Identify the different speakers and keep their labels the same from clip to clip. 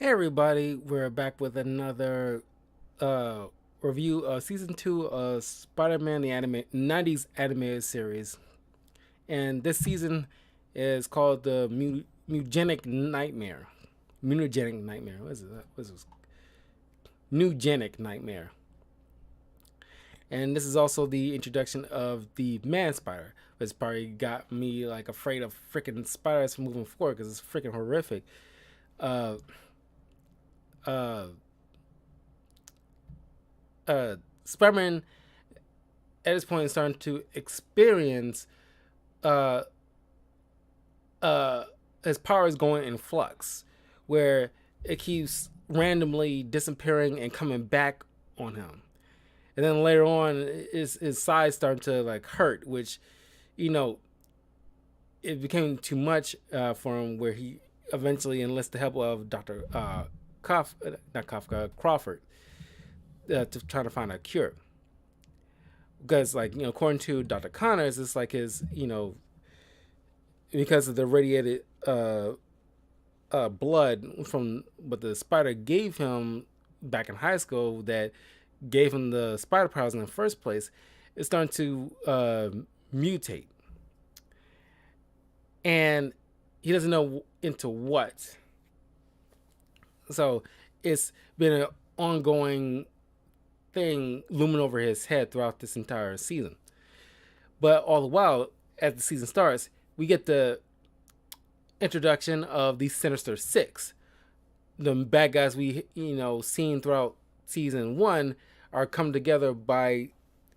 Speaker 1: Hey everybody, we're back with another uh, review of season 2 of Spider-Man the 90s animated series. And this season is called the Mutagenic Nightmare. Mutagenic Nightmare. What is it? What is this? Nugenic Nightmare. And this is also the introduction of the Man Spider, which probably got me like afraid of freaking spiders from moving forward because it's freaking horrific. Uh, uh, Spider-Man at this point is starting to experience uh, uh, his power is going in flux, where it keeps randomly disappearing and coming back on him. And then later on, his sides starting to like hurt, which, you know, it became too much for him, where he eventually enlists the help of Doctor not Kafka Crawford to try to find a cure. Because, like, according to Dr. Connors, it's like his, because of the radiated blood from what the spider gave him back in high school that gave him the spider powers in the first place, it's starting to mutate. And he doesn't know into what. So it's been an ongoing thing looming over his head throughout this entire season. But all the while, as the season starts, we get the introduction of the Sinister Six. The bad guys we seen throughout season 1 are come together by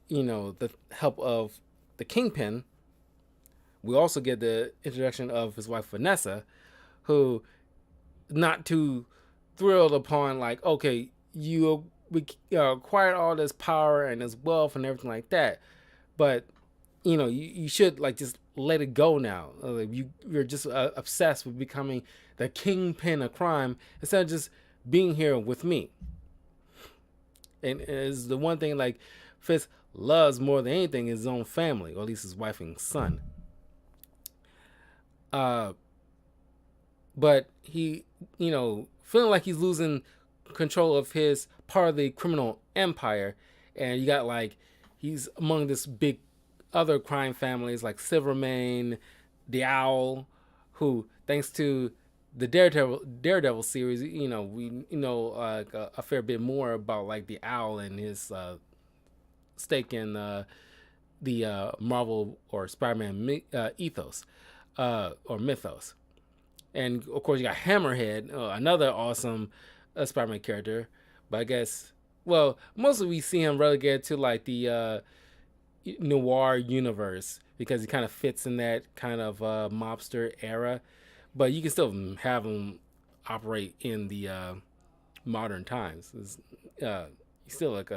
Speaker 1: the help of the Kingpin. We also get the introduction of his wife Vanessa, who not too thrilled upon, like, okay, you acquired all this power and this wealth and everything like that, but you should like just let it go now. Like, you're just obsessed with becoming the kingpin of crime instead of just being here with me. And is the one thing like Fisk loves more than anything his own family, or at least his wife and son. But he, feeling like he's losing control of his part of the criminal empire, and you got like he's among this big other crime families like Silvermane, the Owl, who thanks to the Daredevil series, we a fair bit more about like the Owl and his stake in the Marvel or Spider-Man ethos or mythos. And of course, you got Hammerhead, another awesome Spider-Man character. But I guess, well, mostly we see him relegated to like the noir universe because he kind of fits in that kind of mobster era. But you can still have him operate in the modern times. He's still like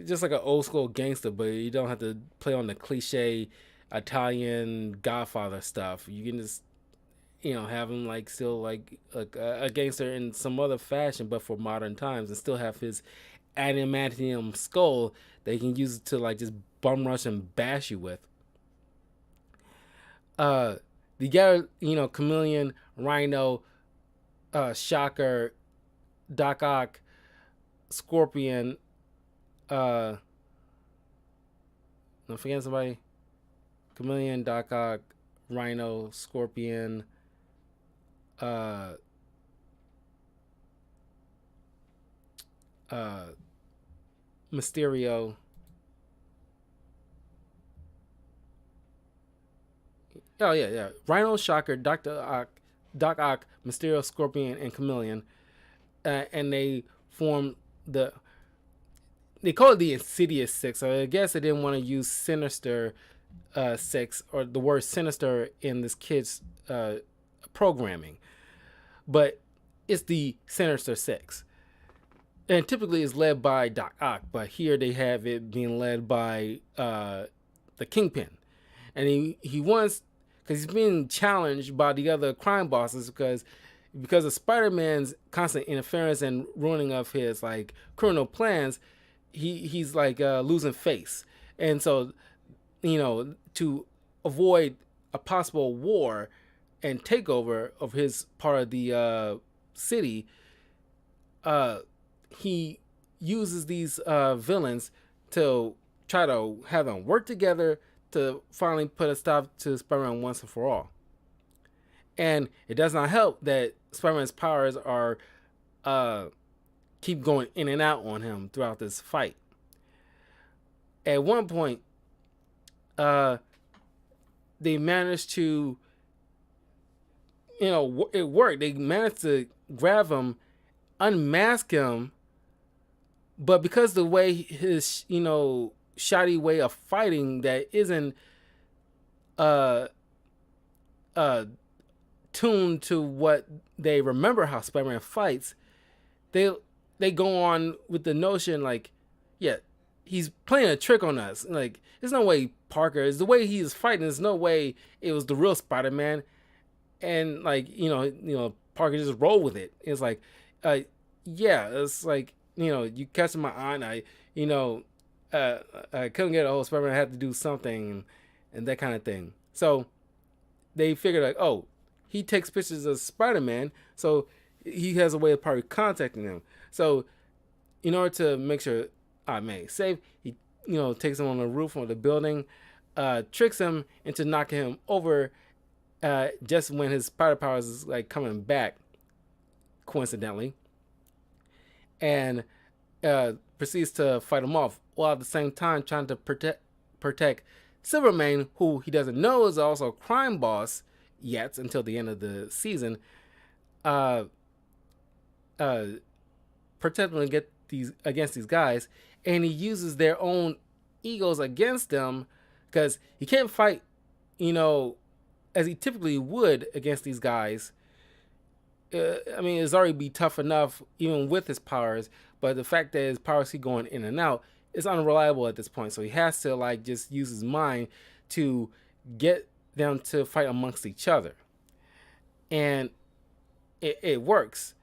Speaker 1: just like an old school gangster, but you don't have to play on the cliche Italian Godfather stuff. You can just have him like still like a gangster in some other fashion, but for modern times, and still have his adamantium skull that he can use to like just bum rush and bash you with. The guy, Chameleon, Rhino, Shocker, Doc Ock, Scorpion. I'm forgetting somebody. Chameleon, Doc Ock, Rhino, Scorpion. Uh, Mysterio. Oh yeah. Rhino, Shocker, Doc Ock, Mysterio, Scorpion, and Chameleon, and they form the. They call it the Insidious Six. So I guess they didn't want to use Sinister Six or the word Sinister in this kid's programming, but it's the Sinister Six. And typically it's led by Doc Ock, but here they have it being led by the Kingpin. And he wants, because he's being challenged by the other crime bosses because of Spider-Man's constant interference and ruining of his like criminal plans, he's like losing face. And so, to avoid a possible war and takeover of his part of the city, uh, he uses these villains to try to have them work together to finally put a stop to Spider-Man once and for all. And it does not help that Spider-Man's powers are uh, keep going in and out on him throughout this fight. At one point, uh, they managed to, it worked. They managed to grab him, unmask him, but because the way his, shoddy way of fighting that isn't uh uh tuned to what they remember how Spider-Man fights, they they go on with the notion like, yeah, he's playing a trick on us. Like, there's no way Parker is the way he is fighting. There's no way it was the real Spider-Man, and like Parker just roll with it. It's like, yeah, it's like you catching my eye, and I couldn't get a hold of Spider-Man. I had to do something, and that kind of thing. So they figured like, oh, he takes pictures of Spider-Man, so he has a way of probably contacting him. So in order to make sure man is safe, he takes him on the roof of the building, tricks him into knocking him over just when his spider powers is like coming back, coincidentally, and proceeds to fight him off while at the same time trying to protect Silvermane, who he doesn't know is also a crime boss yet until the end of the season. Protect them against these guys, and he uses their own egos against them because he can't fight, as he typically would against these guys. It's already be tough enough even with his powers, but the fact that his powers keep going in and out is unreliable at this point. So he has to like just use his mind to get them to fight amongst each other, and it works.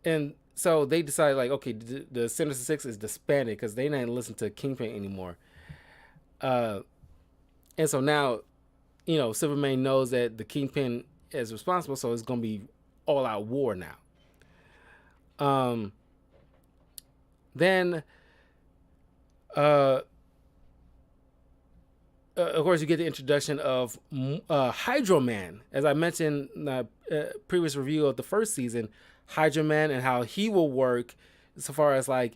Speaker 1: And so they decide like, okay, the Sinister Six is disbanded because they didn't listen to Kingpin anymore. And so now, Silvermane knows that the Kingpin is responsible, so it's gonna be all out war now. Then, of course, you get the introduction of Hydro Man. As I mentioned in the previous review of the first season, Hydro Man and how he will work so far as like,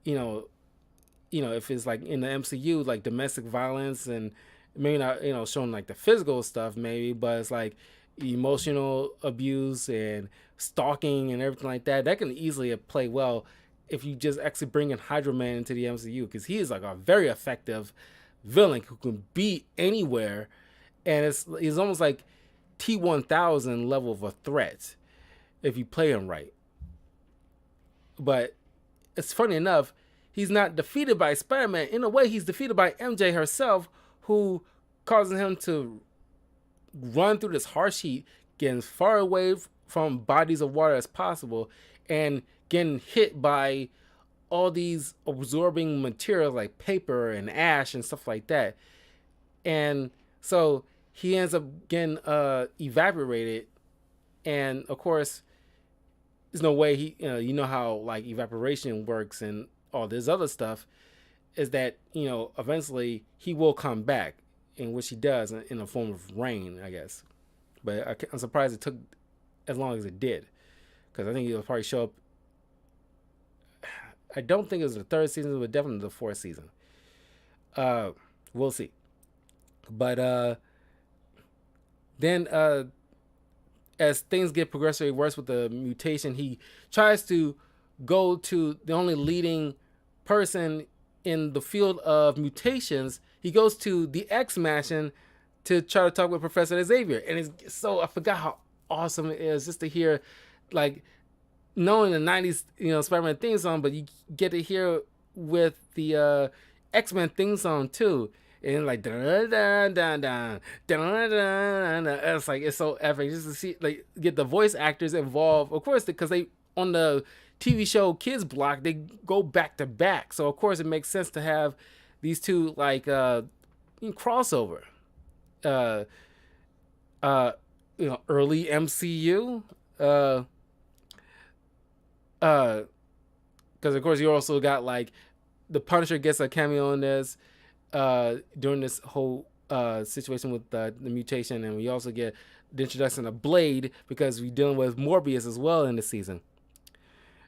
Speaker 1: if it's like in the MCU, like domestic violence and maybe not, showing like the physical stuff maybe, but it's like emotional abuse and stalking and everything like that. That can easily play well if you just actually bring in Hydro Man into the MCU, because he is like a very effective villain who can be anywhere, and he's almost like T-1000 level of a threat if you play him right. But it's funny enough, he's not defeated by Spider-Man. In a way, he's defeated by MJ herself, who causes him to run through this harsh heat, getting as far away from bodies of water as possible, and getting hit by all these absorbing materials like paper and ash and stuff like that. And so he ends up getting evaporated. And of course, there's no way he, how like evaporation works and all this other stuff, is that, eventually he will come back, in which he does in the form of rain, I guess. But I'm surprised it took as long as it did, because I think he'll probably show up. I don't think it was the third season, but definitely the fourth season. We'll see. But then as things get progressively worse with the mutation, he tries to go to the only leading person in the field of mutations. He goes to the X-Mansion to try to talk with Professor Xavier. And it's so, I forgot how awesome it is just to hear, like, knowing the 90s, Spider-Man theme song, but you get to hear with the X-Men theme song too. And like, it's like, it's so epic just to see, like, get the voice actors involved. Of course, because they, on the TV show Kids Block, they go back to back. So of course it makes sense to have these two like crossover. Early MCU. because of course you also got like the Punisher gets a cameo in this during this whole situation with the mutation, and we also get the introduction of Blade because we're dealing with Morbius as well in the season,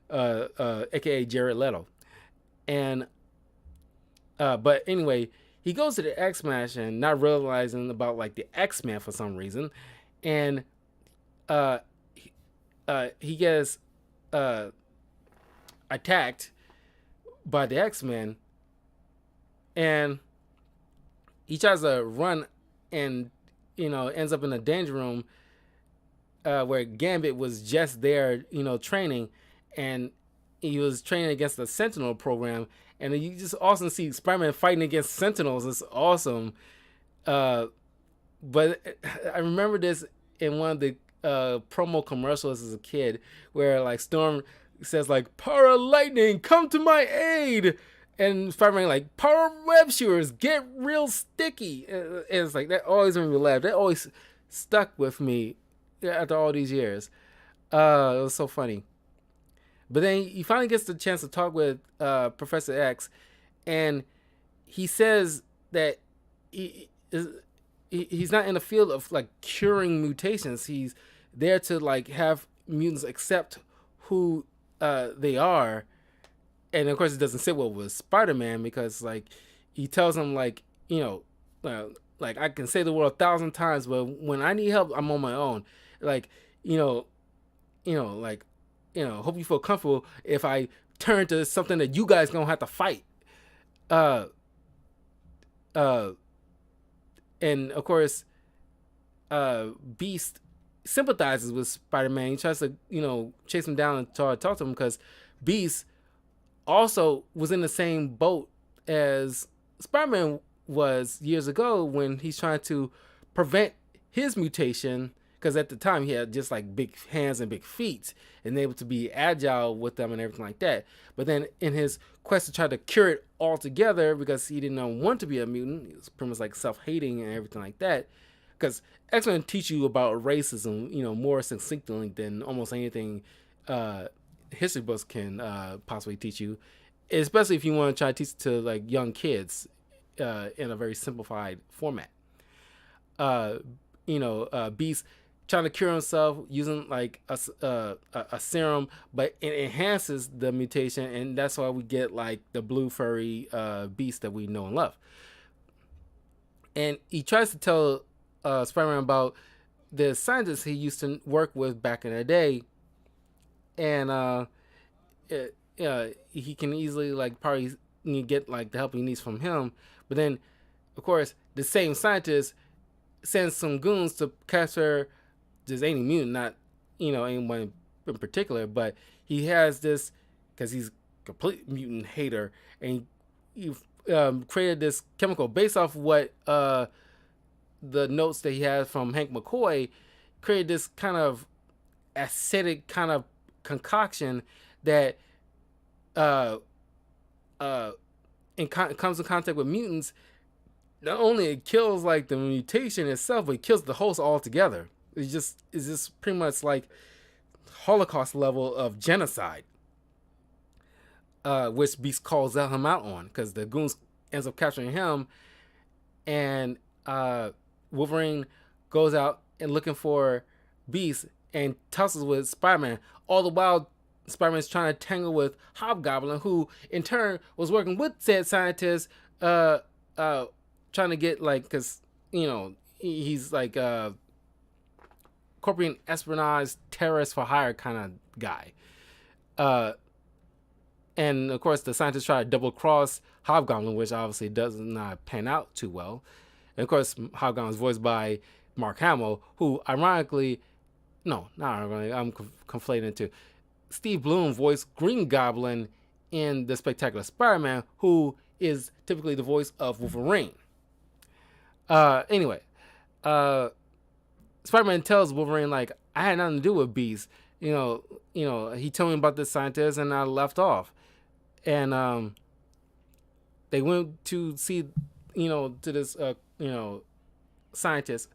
Speaker 1: aka Jared Leto. And but anyway, he goes to the X Mansion, not realizing about like the X Men for some reason, and uh, he gets uh, attacked by the X Men, and he tries to run, and ends up in a danger room where Gambit was just there, training, and he was training against the Sentinel program, and you just also see Spider-Man fighting against Sentinels. It's awesome. Uh, but I remember this in one of the promo commercials as a kid, where like Storm says like "Power Lightning, come to my aid," and Spider-Man like "Power Web Shooters, get real sticky." And it's like that always made me laugh. That always stuck with me after all these years. It was so funny. But then he finally gets the chance to talk with Professor X, and he says that he is he's not in the field of like curing mutations. He's there to like have mutants accept who they are, and of course it doesn't sit well with Spider-Man because like he tells him like like I can say the word 1,000 times, but when I need help, I'm on my own. Like you know, like hope you feel comfortable if I turn to something that you guys gonna have to fight. Uh, uh, and of course, Beast sympathizes with Spider-Man. He tries to chase him down and try to talk to him because Beast also was in the same boat as Spider-Man was years ago when he's trying to prevent his mutation, because at the time he had just like big hands and big feet and able to be agile with them and everything like that. But then in his quest to try to cure it altogether, because he didn't want to be a mutant, he was pretty much like self-hating and everything like that. Because X-Men teach you about racism, more succinctly than almost anything history books can possibly teach you, especially if you want to try to teach it to like young kids in a very simplified format. Beast trying to cure himself using like a serum, but it enhances the mutation, and that's why we get like the blue furry Beast that we know and love. And he tries to tell Spider-Man about the scientists he used to work with back in the day, and he can easily like probably get like the help he needs from him. But then, of course, the same scientist sends some goons to capture just any mutant, not anyone in particular, but he has this because he's a complete mutant hater, and he created this chemical based off what the notes that he has from Hank McCoy, created this kind of acidic kind of concoction that comes in contact with mutants. Not only it kills like the mutation itself, but it kills the host altogether. It's just pretty much like Holocaust level of genocide, which Beast calls him out on because the goons ends up capturing him, and Wolverine goes out and looking for Beast and tussles with Spider-Man. All the while, Spider-Man's trying to tangle with Hobgoblin, who in turn was working with said scientists, trying to get like, because he's like corporate espionage, terrorist for hire kind of guy. And of course, the scientists try to double cross Hobgoblin, which obviously does not pan out too well. And of course, Hobgoblin is voiced by Mark Hamill, who ironically, no, not ironically, I'm conflating too. Steve Bloom voiced Green Goblin in The Spectacular Spider-Man, who is typically the voice of Wolverine. Anyway, Spider-Man tells Wolverine like, I had nothing to do with Beast. He told me about this scientist and I left off. And they went to see, to this scientist.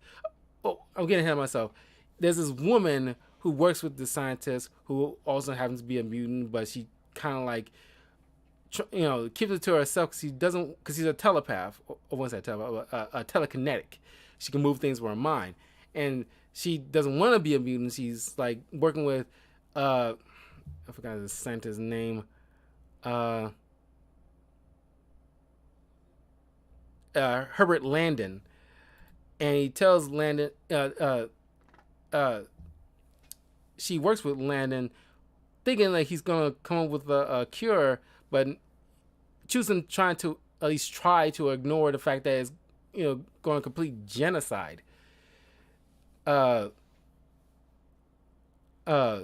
Speaker 1: Oh, I'm getting ahead of myself. There's this woman who works with the scientist who also happens to be a mutant, but she kind of like keeps it to herself because because she's a telepath, or what's that telepath, a telekinetic. She can move things with her mind, and she doesn't want to be a mutant. She's like working with, I forgot the scientist's name, uh, Herbert Landon, and he tells Landon, uh, she works with Landon, thinking like he's gonna come up with a cure, but choosing trying to at least try to ignore the fact that it's going complete genocide. Uh, uh,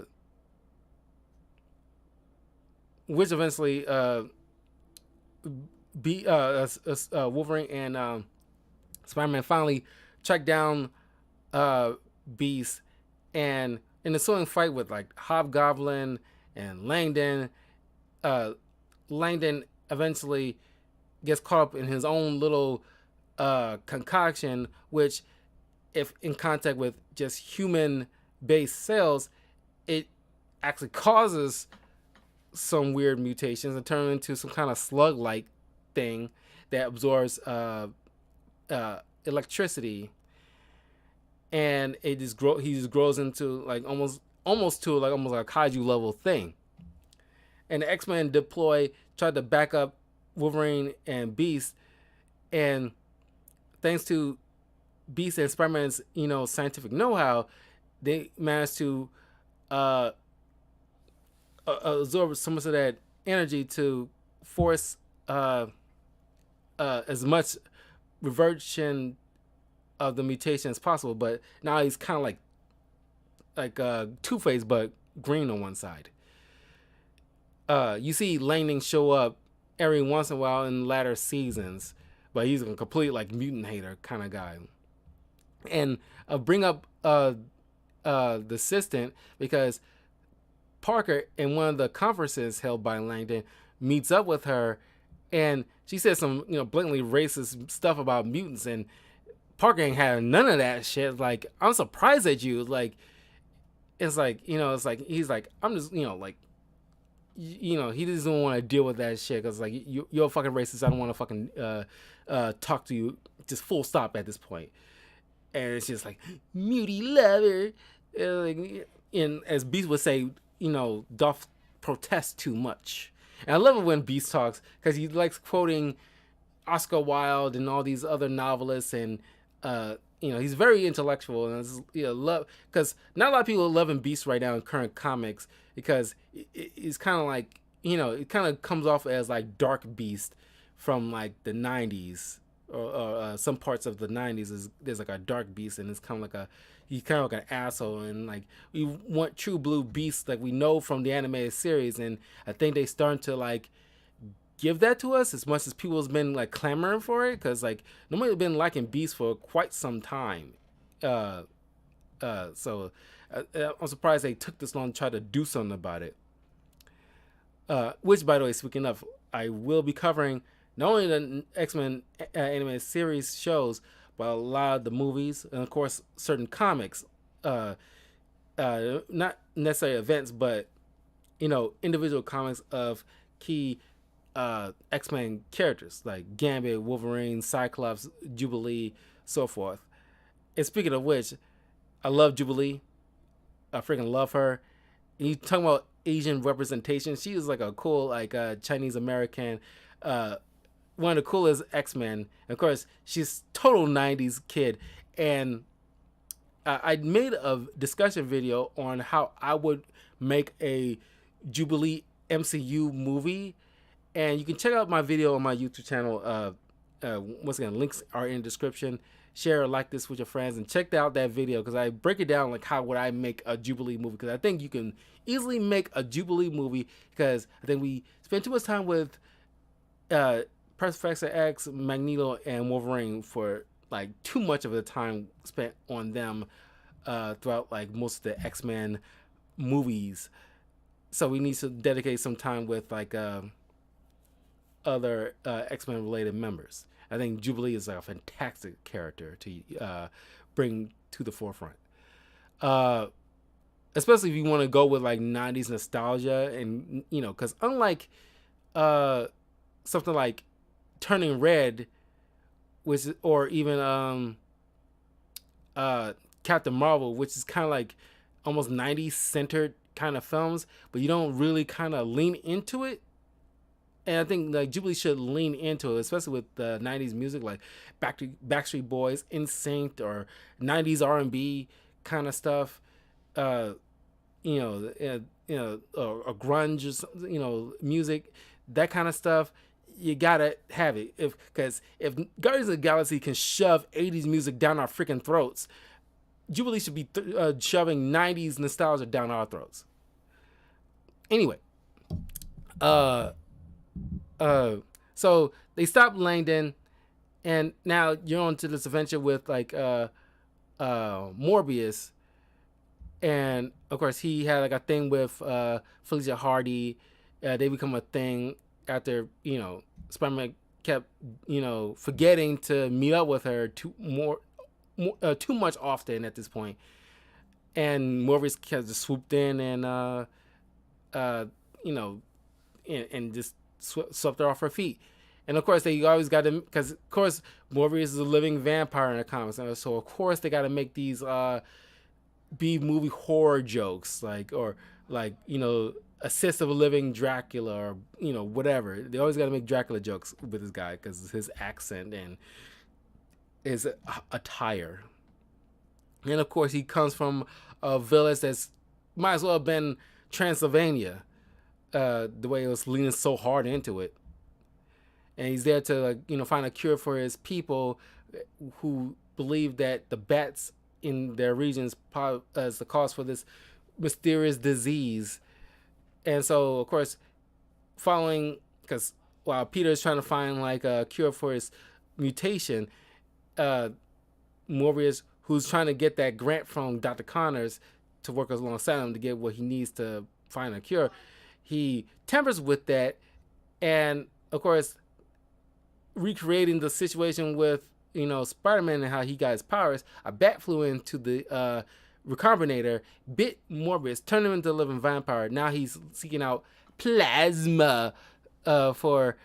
Speaker 1: which eventually Wolverine and Spider-Man finally track down Beast, and in the ensuing fight with like Hobgoblin and Langdon, uh, Langdon eventually gets caught up in his own little concoction, which, if in contact with just human-based cells, it actually causes some weird mutations and turn into some kind of slug-like thing that absorbs electricity, and he just grows into like almost to like almost like a kaiju level thing. And the X-Men tried to back up Wolverine and Beast, and thanks to Beast and Spider-Man's scientific know-how, they managed to absorb so much of that energy to force as much reversion of the mutation as possible. But now he's kind of like Two-Face, but green on one side. You see Langdon show up every once in a while in latter seasons, but he's a complete like mutant hater kind of guy. And bring up the assistant because Parker, in one of the conferences held by Langdon, meets up with her, and she says some blatantly racist stuff about mutants, and Parker ain't had none of that shit. Like, I'm surprised at you. Like, it's like he's like, I'm just like, he doesn't want to deal with that shit because like you're a fucking racist. I don't want to fucking talk to you. Just full stop at this point. And it's just like mutie lover, and as Beast would say, doth protest too much. And I love it when Beast talks because he likes quoting Oscar Wilde and all these other novelists, and he's very intellectual, and love because not a lot of people are loving Beast right now in current comics because it's kind of like it kind of comes off as like Dark Beast from like the 90s or some parts of the 90s. There's like a Dark Beast, and it's kind of like he's kind of like an asshole, and like we want true blue Beast like we know from the animated series, and I think they starting to like give that to us as much as people's been like clamoring for it, because like nobody's been liking Beast for quite some time. So I'm surprised they took this long to try to do something about it. Which, by the way, speaking of, I will be covering not only the X-Men animated series shows, but a lot of the movies and of course certain comics. Not necessarily events, but individual comics of key X-Men characters like Gambit, Wolverine, Cyclops, Jubilee, so forth. And speaking of which, I love Jubilee. I freaking love her. And you talking about Asian representation? She is like a cool like Chinese American, one of the coolest X-Men. And of course, she's total 90s kid. And I made a discussion video on how I would make a Jubilee MCU movie. And you can check out my video on my YouTube channel. Once again, links are in the description. Share or like this with your friends, and check out that video because I break it down like how would I make a Jubilee movie, because I think you can easily make a Jubilee movie because I think we spend too much time with Professor X, Magneto, and Wolverine for like too much of the time spent on them throughout like most of the X-Men movies. So we need to dedicate some time with like other X-Men related members. I think Jubilee is like a fantastic character to bring to the forefront. especially if you want to go with like 90s nostalgia, and because unlike uh something like Turning Red, which or even uh Captain Marvel, which is kind of like almost 90s centered kind of films, but you don't really kind of lean into it. And I think like Jubilee should lean into it, especially with the '90s music, like Backstreet Boys, NSYNC, or '90s R&B kind of stuff. Uh, or grunge, or music, that kind of stuff. You gotta have it because if Guardians of the Galaxy can shove '80s music down our freaking throats, Jubilee should be shoving '90s nostalgia down our throats. Anyway, uh, uh, so they stopped Langdon, and now you're on to this adventure with like Morbius, and of course he had like a thing with Felicia Hardy. They become a thing after Spider-Man kept forgetting to meet up with her too much often at this point, and Morbius kind of just swooped in and you know and just swept her off her feet. And of course, they always got to, because of course Morbius is a living vampire in the comics, and so of course they got to make these B movie horror jokes, like assist of a living Dracula, or whatever. They always got to make Dracula jokes with this guy because his accent and his attire. And of course, he comes from a village that's might as well have been Transylvania, the way it was leaning so hard into it. And he's there to find a cure for his people who believe that the bats in their regions as the cause for this mysterious disease. And so, of course, following, because while Peter is trying to find like a cure for his mutation, Morbius, who's trying to get that grant from Dr. Connors to work alongside him to get what he needs to find a cure, he tampers with that, and of course, recreating the situation with Spider-Man and how he got his powers, a bat flew into the recombinator, bit Morbius, turned him into a living vampire. Now he's seeking out plasma for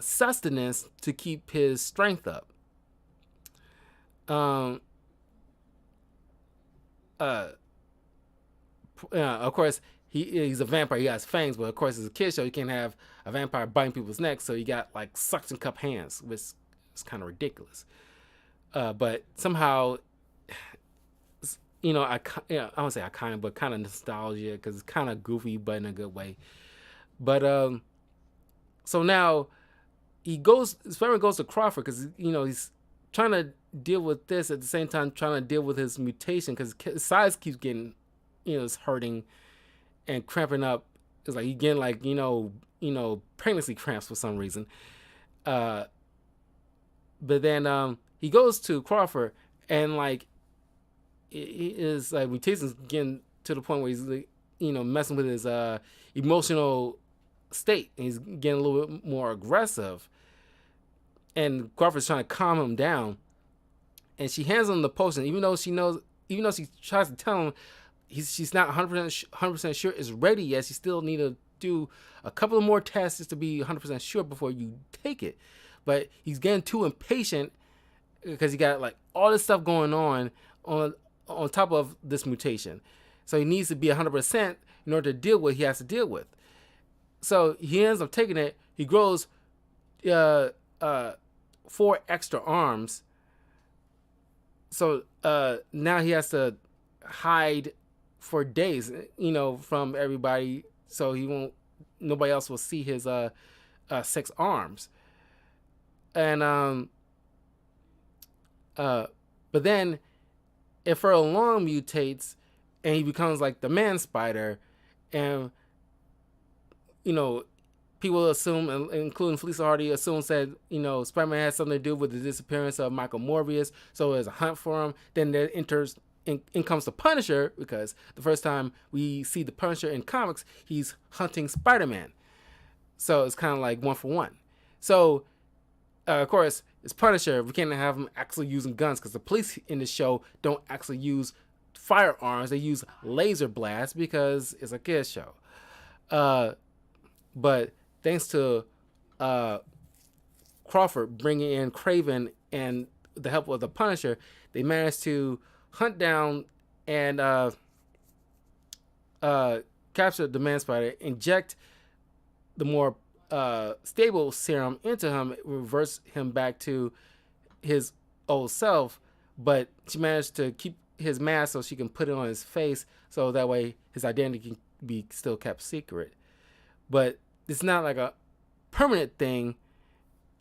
Speaker 1: sustenance to keep his strength up. Of course, he's a vampire. He has fangs, but of course, as a kid show, you can't have a vampire biting people's necks, so you got like suction cup hands, which is kind of ridiculous. But somehow, I won't say iconic, but kind of nostalgia because it's kind of goofy, but in a good way. But so now Spider-Man goes to Crawford because he's trying to deal with this at the same time trying to deal with his mutation because his size keeps getting it's hurting and cramping up. It's like he getting like pregnancy cramps for some reason. But then he goes to Crawford, and like his like mutations getting to the point where he's like, messing with his emotional state, and he's getting a little bit more aggressive. And Crawford's trying to calm him down, and she hands him the potion, even though she tries to tell him she's not 100% sure it's ready yet. She still need to do a couple of more tests just to be 100% sure before you take it. But he's getting too impatient because he got like all this stuff going on top of this mutation. So he needs to be 100% in order to deal with what he has to deal with. So he ends up taking it. He grows 4 extra arms. So now he has to hide for days, from everybody, so nobody else will see his 6 arms. And but then if Furlong mutates and he becomes like the man spider, and people assume, including Felicia Hardy, assumes that Spider-Man has something to do with the disappearance of Michael Morbius, so there's a hunt for him. Then there in comes the Punisher, because the first time we see the Punisher in comics, he's hunting Spider-Man. So it's kind of like 1 for 1. So, of course, it's Punisher. We can't have him actually using guns because the police in the show don't actually use firearms. They use laser blasts because it's a kids show. Uh, but thanks to uh, Crawford bringing in Craven and the help of the Punisher, they managed to hunt down and capture the Man Spider, inject the more stable serum into him, reverse him back to his old self. But she managed to keep his mask so she can put it on his face, so that way his identity can be still kept secret. But it's not like a permanent thing.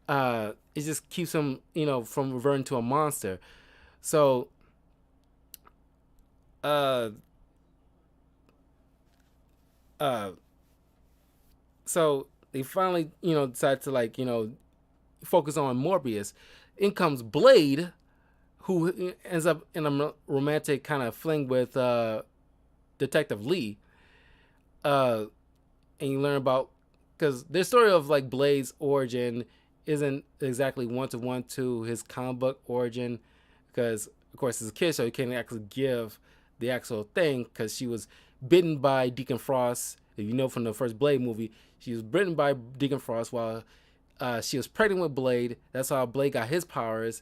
Speaker 1: It just keeps him, from reverting to a monster. So, uh, uh, so they finally, decide to focus on Morbius. In comes Blade, who ends up in a romantic kind of fling with Detective Lee. And you learn about, because their story of like Blade's origin isn't exactly one-to-one to his comic book origin, because of course as a kid, so he can't actually give the actual thing, because she was bitten by Deacon Frost. If you know from the first Blade movie, she was bitten by Deacon Frost while she was pregnant with Blade. That's how Blade got his powers.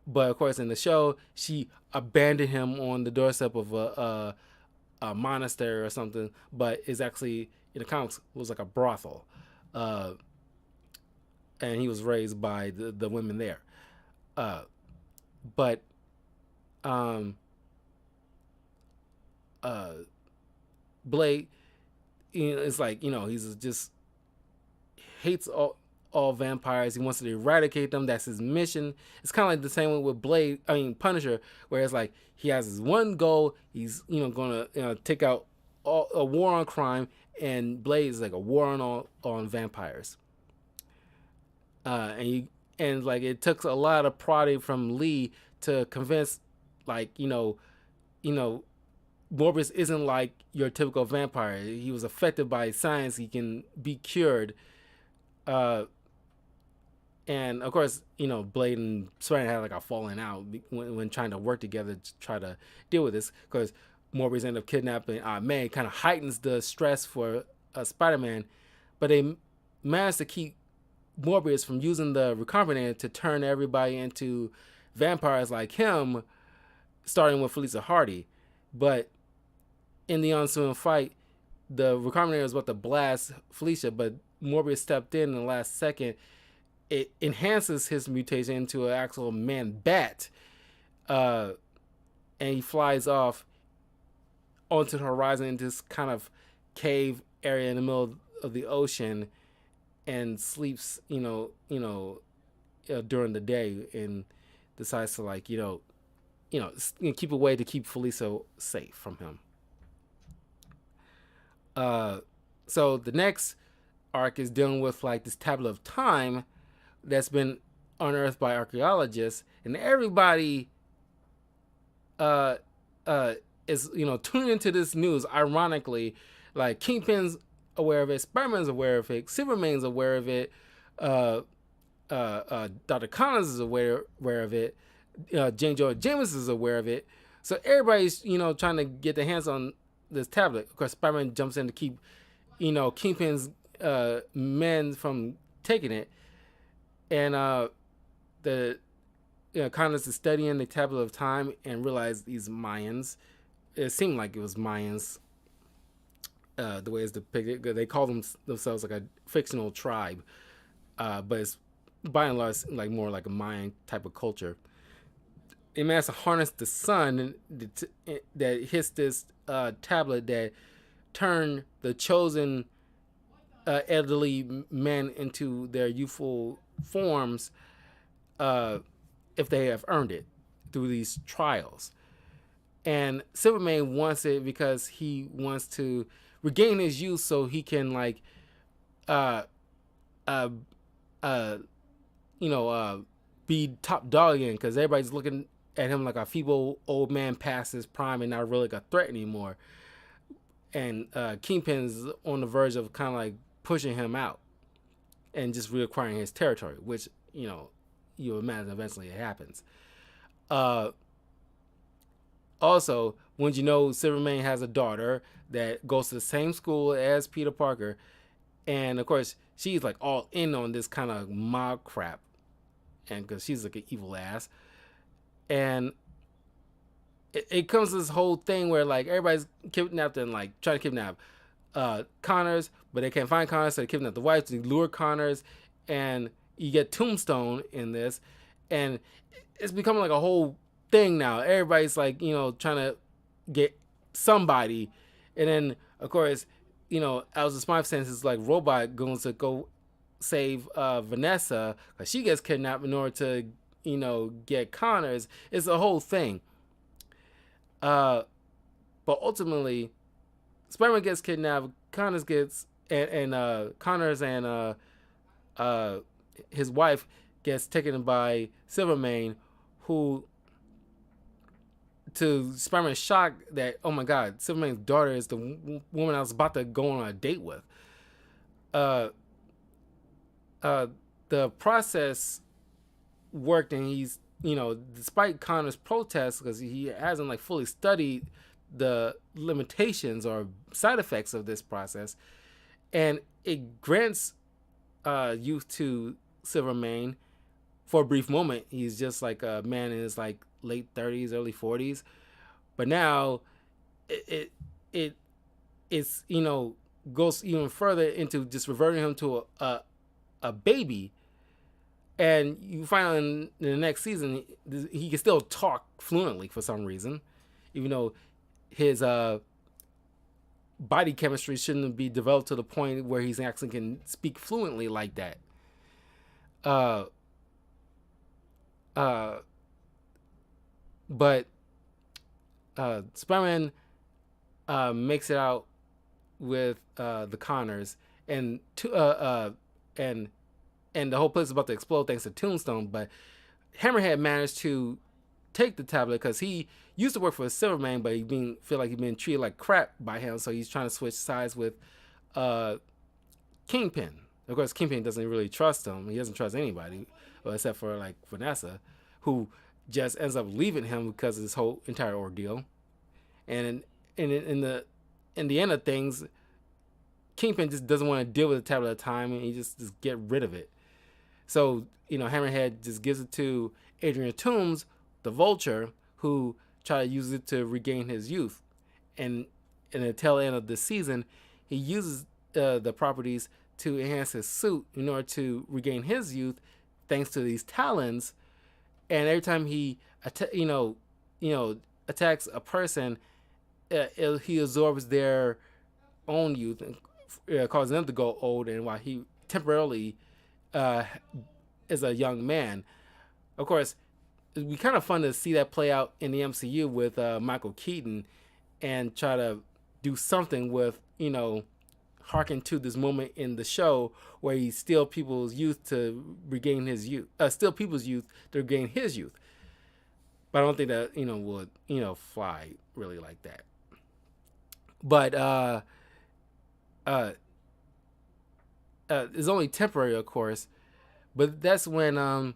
Speaker 1: But of course in the show, she abandoned him on the doorstep of a monastery or something, but is actually in the comics was like a brothel, and he was raised by the women there. But Blade, it's like he's just hates all vampires. He wants to eradicate them. That's his mission. It's kind of like the same way with Punisher, where it's like he has his one goal. He's gonna take out a war on crime, and Blade is like a war on vampires. And like it took a lot of prodding from Lee to convince, Morbius isn't like your typical vampire. He was affected by science. He can be cured. And of course, Blade and Spider had like a falling out when trying to work together to try to deal with this, because Morbius ended up kidnapping May. Kind of heightens the stress for Spider-Man, but they managed to keep Morbius from using the recombinator to turn everybody into vampires like him, starting with Felicia Hardy. But in the ensuing fight, the recombinator was about to blast Felicia, but Morbius stepped in the last second. It enhances his mutation into an actual man bat, and he flies off onto the horizon in this kind of cave area in the middle of the ocean, and sleeps, during the day, and decides to keep away to keep Felicia safe from him. So the next arc is dealing with like this tablet of time that's been unearthed by archaeologists, and everybody is tuning into this news. Ironically, like Kingpin's aware of it, Spider-Man's aware of it, Superman's aware of it, Dr. Connors is aware of it, Jane Jonah Jameson is aware of it. So everybody's trying to get their hands on this tablet. Of course, Spider-Man jumps in to keep Kingpin's men from taking it, and the Connors is studying the tablet of time and realized these Mayans. It seemed like it was Mayans. The way it's depicted, they call themselves like a fictional tribe, but it's by and large like more like a Mayan type of culture. It managed to harness the sun that hits this tablet that turned the chosen elderly men into their youthful forms, if they have earned it through these trials. And Superman wants it because he wants to regain his youth so he can be top dog again, because everybody's looking at him like a feeble old man past his prime and not really like a threat anymore. And Kingpin's on the verge of kind of like pushing him out and just reacquiring his territory, which you imagine eventually it happens. Also, when you know Silvermane has a daughter that goes to the same school as Peter Parker, and of course she's like all in on this kind of mob crap, and because she's like an evil ass, and it comes to this whole thing where like everybody's kidnapped and like trying to kidnap Connors, but they can't find Connors, so they kidnap the wife to lure Connors, and you get Tombstone in this, and it's becoming like a whole thing now. Everybody's like, trying to get somebody, and then of course, Alice Smythe sends his like robot going to go save Vanessa because she gets kidnapped in order to, get Connors. It's a whole thing. But ultimately, Spider-Man gets kidnapped. Connors gets and Connors and his wife gets taken by Silvermane, who, to Spider-Man's shock, that oh my God, Silvermane's daughter is the woman I was about to go on a date with. Uh, the process worked, and he's despite Connor's protests, because he hasn't like fully studied the limitations or side effects of this process, and it grants youth to Silvermane for a brief moment. He's just like a man in his like late 30s, early 40s, but now it's goes even further into just reverting him to a baby. And you find out in the next season he can still talk fluently for some reason, even though his body chemistry shouldn't be developed to the point where he's actually can speak fluently like that. Uh, uh, but Spider-Man makes it out with the Connors, and and the whole place is about to explode thanks to Tombstone. But Hammerhead managed to take the tablet because he used to work for Silvermane, but feel like he's been treated like crap by him, so he's trying to switch sides with Kingpin. Of course, Kingpin doesn't really trust him. He doesn't trust anybody, except for like Vanessa, who just ends up leaving him because of this whole entire ordeal. And in the end of things, Kingpin just doesn't want to deal with the tablet at the time, and he just get rid of it. So Hammerhead just gives it to Adrian Toomes, the Vulture, who try to use it to regain his youth. And in the tail end of the season, he uses the properties to enhance his suit in order to regain his youth, thanks to these talons. And every time he attacks a person, he absorbs their own youth, and causing them to go old, and while he temporarily is a young man. Of course, it'd be kind of fun to see that play out in the MCU with Michael Keaton, and try to do something with, harken to this moment in the show where he steal people's youth to regain his youth, steal people's youth to regain his youth. But I don't think that would fly really like that. But it's only temporary, of course. But that's when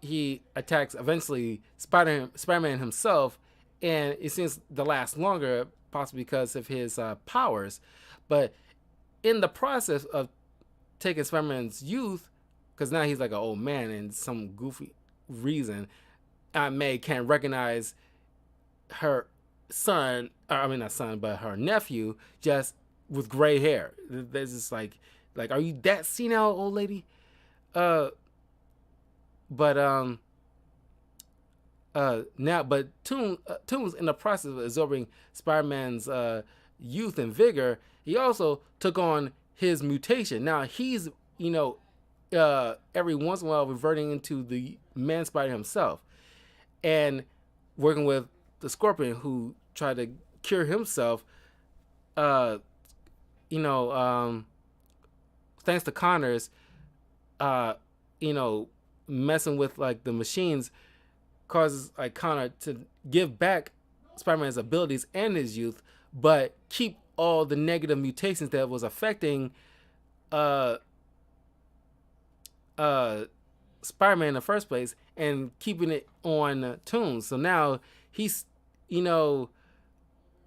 Speaker 1: he attacks eventually Spider-Man himself, and it seems to last longer, possibly because of his powers. But in the process of taking Spider-Man's youth, because now he's like an old man, and some goofy reason, Aunt May can't recognize her son, not son, but her nephew, just with gray hair. There's just like, are you that senile, old lady? But Toomes, in the process of absorbing Spider-Man's youth and vigor, he also took on his mutation. Now he's every once in a while reverting into the man Spider himself, and working with the Scorpion, who tried to cure himself. Thanks to Connors, messing with like the machines causes like Connor to give back Spider-Man's abilities and his youth, but keep all the negative mutations that was affecting Spider-Man in the first place, and keeping it on Toomes. So now he's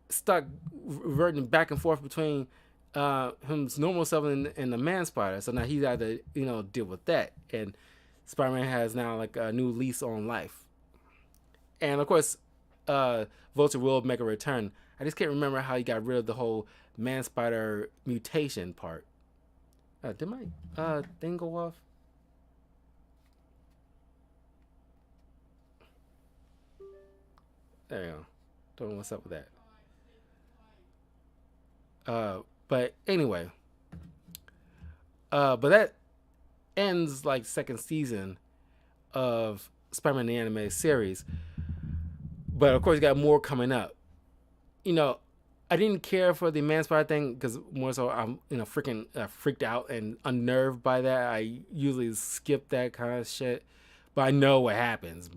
Speaker 1: stuck reverting back and forth between his normal self and the man Spider. So now he's got to deal with that, and Spider-Man has now like a new lease on life. And of course, Vulture will make a return. I just can't remember how he got rid of the whole man Spider mutation part. Did my thing go off? There you go. Don't know what's up with that. But anyway, but that ends like second season of Spider-Man the Animated Series. But of course, you got more coming up. You know, I didn't care for the Man Spider thing because more so I'm freaking freaked out and unnerved by that. I usually skip that kind of shit, but I know what happens.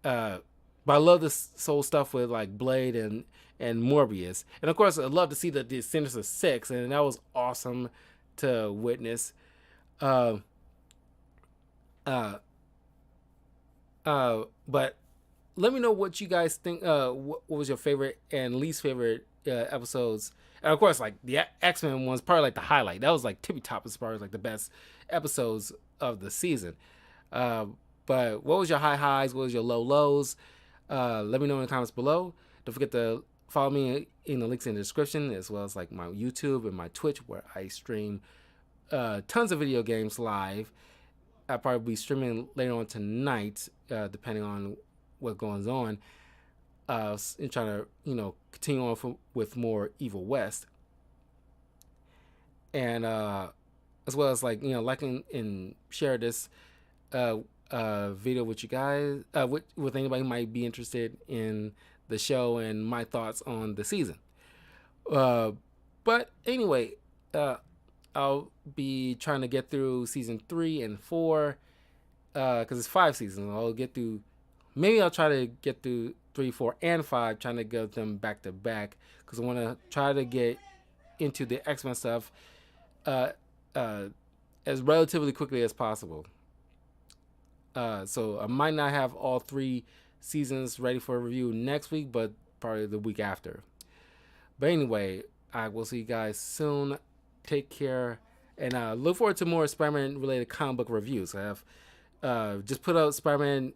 Speaker 1: Uh, but I love this soul stuff with like Blade and Morbius, and of course I love to see the Sinister Six, and that was awesome to witness. Uh, uh, but let me know what you guys think. What was your favorite and least favorite episodes? And of course, like the X-Men one's probably like the highlight. That was like tippy top as far as like the best episodes of the season. Uh, but what was your high highs? What was your low lows? Let me know in the comments below. Don't forget to follow me in the links in the description, as well as like my YouTube and my Twitch, where I stream tons of video games live. I'll probably be streaming later on tonight, depending on what goes on. And trying to continue on with more Evil West, and as well as like like and share this uh, video with you guys, with anybody who might be interested in the show and my thoughts on the season. Uh, but anyway, I'll be trying to get through season 3 and 4 because it's 5 seasons. I'll get through. Maybe I'll try to get through 3, 4, and 5, trying to get them back to back because I want to try to get into the X-Men stuff uh, uh, as relatively quickly as possible. So I might not have all 3 seasons ready for review next week, but probably the week after. But anyway, I will see you guys soon. Take care, and look forward to more Spider-Man related comic book reviews. I have just put out Spider-Man,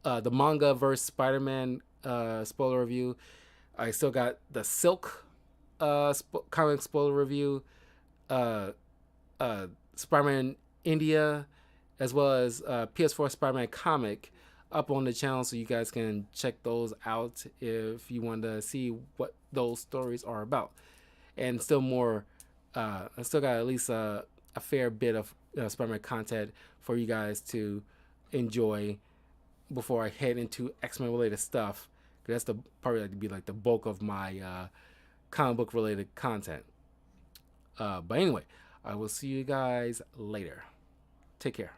Speaker 1: the manga verse Spider-Man spoiler review. I still got the Silk comic spoiler review, uh, Spider-Man India, as well as PS4 Spider-Man comic up on the channel, so you guys can check those out if you want to see what those stories are about. And still more, I still got at least a fair bit of Spider-Man content for you guys to enjoy before I head into X-Men related stuff. That's the probably like to be like the bulk of my comic book related content. But anyway, I will see you guys later. Take care.